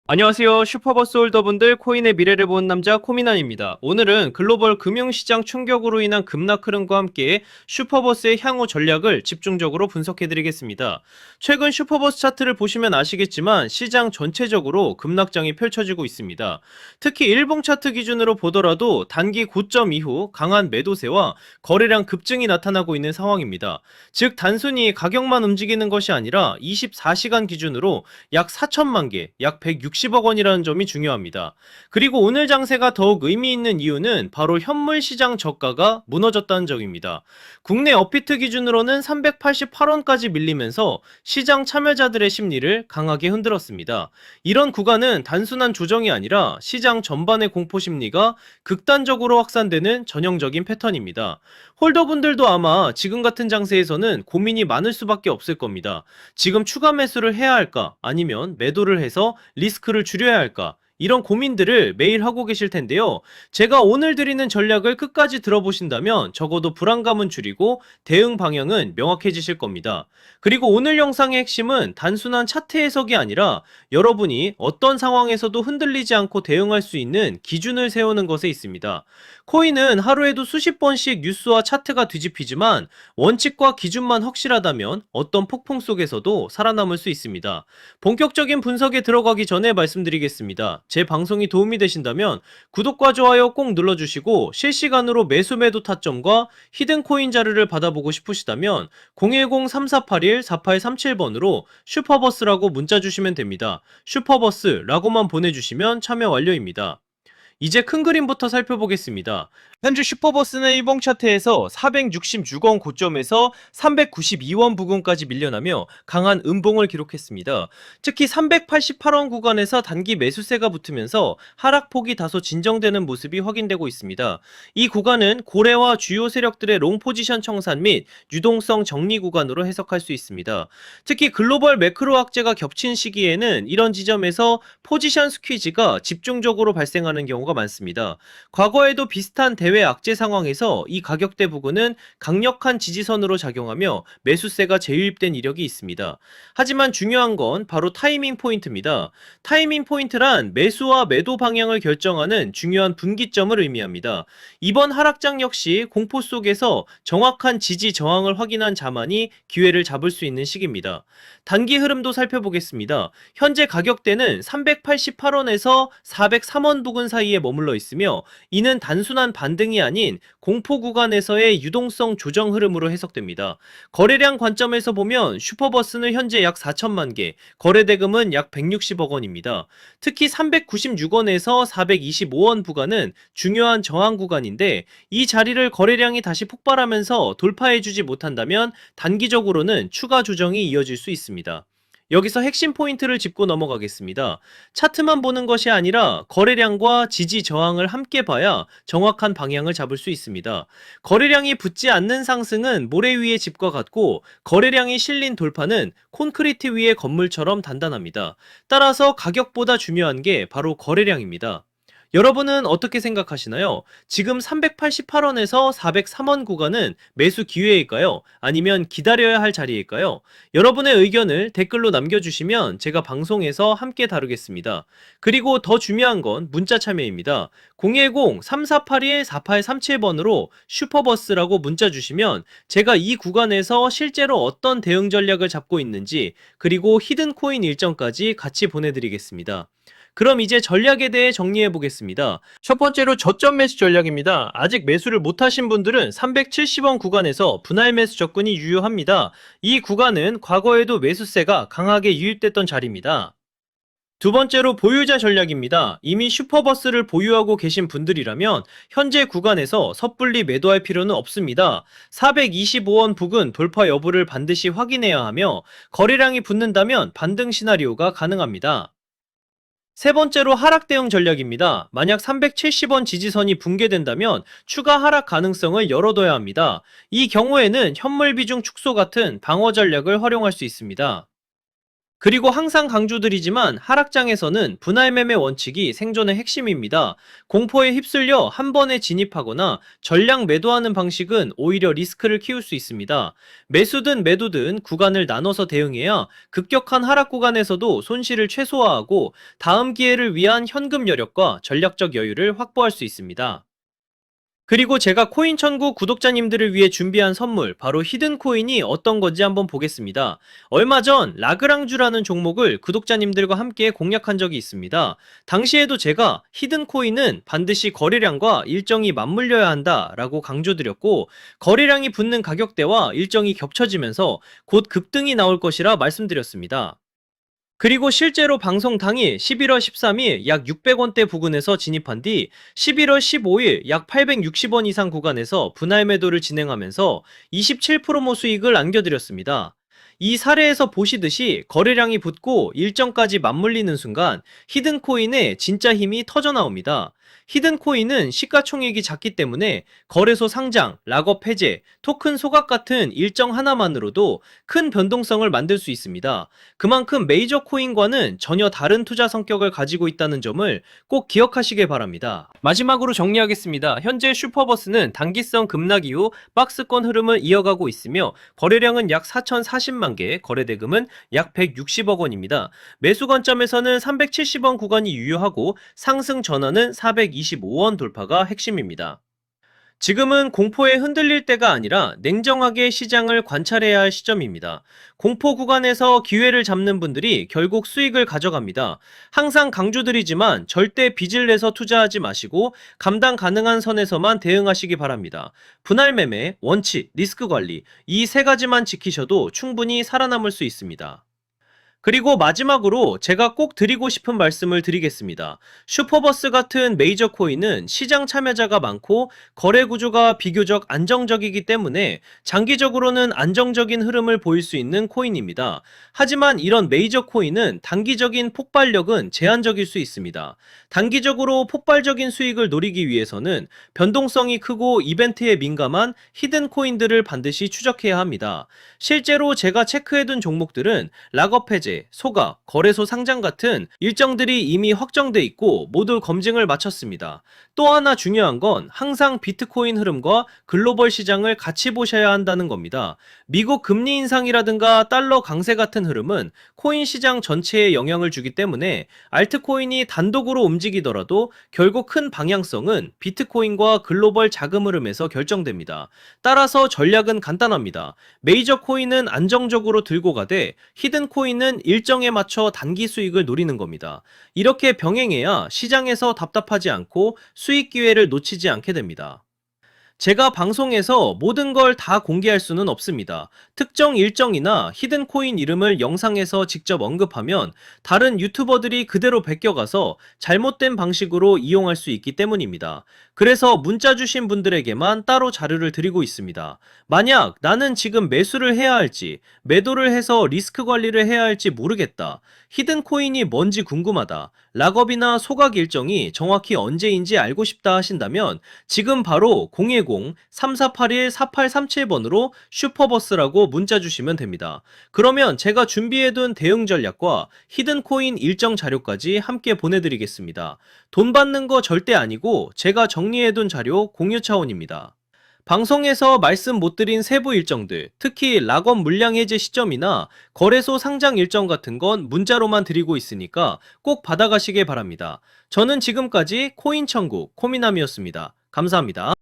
안녕하세요. 슈퍼버스 홀더분들, 코인의 미래를 보는 남자 코미난입니다. 오늘은 글로벌 금융시장 충격으로 인한 급락 흐름과 함께 슈퍼버스의 향후 전략을 집중적으로 분석해드리겠습니다. 최근 슈퍼버스 차트를 보시면 아시겠지만 시장 전체적으로 급락장이 펼쳐지고 있습니다. 특히 일봉 차트 기준으로 보더라도 단기 고점 이후 강한 매도세와 거래량 급증이 나타나고 있는 상황입니다. 즉 단순히 가격만 움직이는 것이 아니라 24시간 기준으로 약 4천만 개, 약 160억 원이라는 점이 중요합니다. 그리고 오늘 장세가 더욱 의미 있는 이유는 바로 현물 시장 저가가 무너졌다는 점입니다. 국내 업비트 기준으로는 388원까지 밀리면서 시장 참여자들의 심리를 강하게 흔들었습니다. 이런 구간은 단순한 조정이 아니라 시장 전반의 공포 심리가 극단적으로 확산되는 전형적인 패턴입니다. 홀더분들도 아마 지금 같은 장세에서는 고민이 많을 수밖에 없을 겁니다. 지금 추가 매수를 해야 할까? 아니면 매도를 해서 리스크를 줄여야 할까? 이런 고민들을 매일 하고 계실 텐데요. 제가 오늘 드리는 전략을 끝까지 들어보신다면 적어도 불안감은 줄이고 대응 방향은 명확해지실 겁니다. 그리고 오늘 영상의 핵심은 단순한 차트 해석이 아니라 여러분이 어떤 상황에서도 흔들리지 않고 대응할 수 있는 기준을 세우는 것에 있습니다. 코인은 하루에도 수십 번씩 뉴스와 차트가 뒤집히지만 원칙과 기준만 확실하다면 어떤 폭풍 속에서도 살아남을 수 있습니다. 본격적인 분석에 들어가기 전에 말씀드리겠습니다. 제 방송이 도움이 되신다면 구독과 좋아요 꼭 눌러주시고 실시간으로 매수 매도 타점과 히든코인 자료를 받아보고 싶으시다면 010-3481-4837번으로 슈퍼버스라고 문자 주시면 됩니다. 슈퍼버스라고만 보내주시면 참여 완료입니다. 이제 큰 그림부터 살펴보겠습니다. 현재 슈퍼버스는 일봉 차트에서 466원 고점에서 392원 부근까지 밀려나며 강한 음봉을 기록했습니다. 특히 388원 구간에서 단기 매수세가 붙으면서 하락폭이 다소 진정되는 모습이 확인되고 있습니다. 이 구간은 고래와 주요 세력들의 롱 포지션 청산 및 유동성 정리 구간으로 해석할 수 있습니다. 특히 글로벌 매크로 악재가 겹친 시기에는 이런 지점에서 포지션 스퀴즈가 집중적으로 발생하는 경우가 많습니다. 과거에도 비슷한 대외 악재 상황에서 이 가격대 부근은 강력한 지지선으로 작용하며 매수세가 재유입된 이력이 있습니다. 하지만 중요한 건 바로 타이밍 포인트입니다. 타이밍 포인트란 매수와 매도 방향을 결정하는 중요한 분기점을 의미합니다. 이번 하락장 역시 공포 속에서 정확한 지지 저항을 확인한 자만이 기회를 잡을 수 있는 시기입니다. 단기 흐름도 살펴보겠습니다. 현재 가격대는 388원에서 403원 부근 사이에 머물러 있으며 이는 단순한 반등이 아닌 공포 구간에서의 유동성 조정 흐름으로 해석됩니다. 거래량 관점에서 보면 슈퍼버스는 현재 약 4천만 개, 거래대금은 약 160억 원입니다. 특히 396원에서 425원 구간은 중요한 저항 구간인데 이 자리를 거래량이 다시 폭발하면서 돌파해주지 못한다면 단기적으로는 추가 조정이 이어질 수 있습니다. 여기서 핵심 포인트를 짚고 넘어가겠습니다. 차트만 보는 것이 아니라 거래량과 지지 저항을 함께 봐야 정확한 방향을 잡을 수 있습니다. 거래량이 붙지 않는 상승은 모래 위의 집과 같고 거래량이 실린 돌파는 콘크리트 위의 건물처럼 단단합니다. 따라서 가격보다 중요한 게 바로 거래량입니다. 여러분은 어떻게 생각하시나요? 지금 388원에서 403원 구간은 매수 기회일까요? 아니면 기다려야 할 자리일까요? 여러분의 의견을 댓글로 남겨주시면 제가 방송에서 함께 다루겠습니다. 그리고 더 중요한 건 문자 참여입니다. 010-3481-4837번으로 슈퍼버스라고 문자 주시면 제가 이 구간에서 실제로 어떤 대응 전략을 잡고 있는지 그리고 히든코인 일정까지 같이 보내드리겠습니다. 그럼 이제 전략에 대해 정리해 보겠습니다. 첫 번째로 저점 매수 전략입니다. 아직 매수를 못하신 분들은 370원 구간에서 분할 매수 접근이 유효합니다. 이 구간은 과거에도 매수세가 강하게 유입됐던 자리입니다. 두 번째로 보유자 전략입니다. 이미 슈퍼버스를 보유하고 계신 분들이라면 현재 구간에서 섣불리 매도할 필요는 없습니다. 425원 부근 돌파 여부를 반드시 확인해야 하며 거래량이 붙는다면 반등 시나리오가 가능합니다. 세 번째로 하락 대응 전략입니다. 만약 370원 지지선이 붕괴된다면 추가 하락 가능성을 열어둬야 합니다. 이 경우에는 현물 비중 축소 같은 방어 전략을 활용할 수 있습니다. 그리고 항상 강조드리지만 하락장에서는 분할 매매 원칙이 생존의 핵심입니다. 공포에 휩쓸려 한 번에 진입하거나 전량 매도하는 방식은 오히려 리스크를 키울 수 있습니다. 매수든 매도든 구간을 나눠서 대응해야 급격한 하락 구간에서도 손실을 최소화하고 다음 기회를 위한 현금 여력과 전략적 여유를 확보할 수 있습니다. 그리고 제가 코인천국 구독자님들을 위해 준비한 선물, 바로 히든코인이 어떤 건지 한번 보겠습니다. 얼마 전 라그랑주라는 종목을 구독자님들과 함께 공략한 적이 있습니다. 당시에도 제가 히든코인은 반드시 거래량과 일정이 맞물려야 한다라고 강조드렸고, 거래량이 붙는 가격대와 일정이 겹쳐지면서 곧 급등이 나올 것이라 말씀드렸습니다. 그리고 실제로 방송 당일 11월 13일 약 600원대 부근에서 진입한 뒤 11월 15일 약 860원 이상 구간에서 분할 매도를 진행하면서 27%모 수익을 안겨드렸습니다. 이 사례에서 보시듯이 거래량이 붙고 일정까지 맞물리는 순간 히든코인의 진짜 힘이 터져나옵니다. 히든코인은 시가총액이 작기 때문에 거래소 상장, 락업 해제, 토큰 소각 같은 일정 하나만으로도 큰 변동성을 만들 수 있습니다. 그만큼 메이저 코인과는 전혀 다른 투자 성격을 가지고 있다는 점을 꼭 기억하시길 바랍니다. 마지막으로 정리하겠습니다. 현재 슈퍼버스는 단기성 급락 이후 박스권 흐름을 이어가고 있으며 거래량은 약 4,040만 개, 거래대금은 약 160억 원입니다. 매수 관점에서는 370원 구간이 유효하고 상승 전환은 425원 돌파가 핵심입니다. 지금은 공포에 흔들릴 때가 아니라 냉정하게 시장을 관찰해야 할 시점입니다. 공포 구간에서 기회를 잡는 분들이 결국 수익을 가져갑니다. 항상 강조드리지만 절대 빚을 내서 투자하지 마시고 감당 가능한 선에서만 대응하시기 바랍니다. 분할 매매, 원칙, 리스크 관리, 이 세 가지만 지키셔도 충분히 살아남을 수 있습니다. 그리고 마지막으로 제가 꼭 드리고 싶은 말씀을 드리겠습니다. 슈퍼버스 같은 메이저 코인은 시장 참여자가 많고 거래 구조가 비교적 안정적이기 때문에 장기적으로는 안정적인 흐름을 보일 수 있는 코인입니다. 하지만 이런 메이저 코인은 단기적인 폭발력은 제한적일 수 있습니다. 단기적으로 폭발적인 수익을 노리기 위해서는 변동성이 크고 이벤트에 민감한 히든 코인들을 반드시 추적해야 합니다. 실제로 제가 체크해둔 종목들은 락업 해제, 소각, 거래소 상장 같은 일정들이 이미 확정돼 있고 모두 검증을 마쳤습니다. 또 하나 중요한 건 항상 비트코인 흐름과 글로벌 시장을 같이 보셔야 한다는 겁니다. 미국 금리 인상이라든가 달러 강세 같은 흐름은 코인 시장 전체에 영향을 주기 때문에 알트코인이 단독으로 움직이더라도 결국 큰 방향성은 비트코인과 글로벌 자금 흐름에서 결정됩니다. 따라서 전략은 간단합니다. 메이저 코인은 안정적으로 들고 가되 히든 코인은 일정에 맞춰 단기 수익을 노리는 겁니다. 이렇게 병행해야 시장에서 답답하지 않고 수익 기회를 놓치지 않게 됩니다. 제가 방송에서 모든 걸 다 공개할 수는 없습니다. 특정 일정이나 히든 코인 이름을 영상에서 직접 언급하면 다른 유튜버들이 그대로 베껴가서 잘못된 방식으로 이용할 수 있기 때문입니다. 그래서 문자 주신 분들에게만 따로 자료를 드리고 있습니다. 만약 나는 지금 매수를 해야 할지, 매도를 해서 리스크 관리를 해야 할지 모르겠다. 히든 코인이 뭔지 궁금하다. 락업이나 소각 일정이 정확히 언제인지 알고 싶다 하신다면 지금 바로 010-3481-4837번으로 슈퍼버스라고 문자 주시면 됩니다. 그러면 제가 준비해둔 대응 전략과 히든코인 일정 자료까지 함께 보내드리겠습니다. 돈 받는 거 절대 아니고 제가 정리해둔 자료 공유 차원입니다. 방송에서 말씀 못 드린 세부 일정들, 특히 락업 물량 해제 시점이나 거래소 상장 일정 같은 건 문자로만 드리고 있으니까 꼭 받아가시길 바랍니다. 저는 지금까지 코인천국 코미남이었습니다. 감사합니다.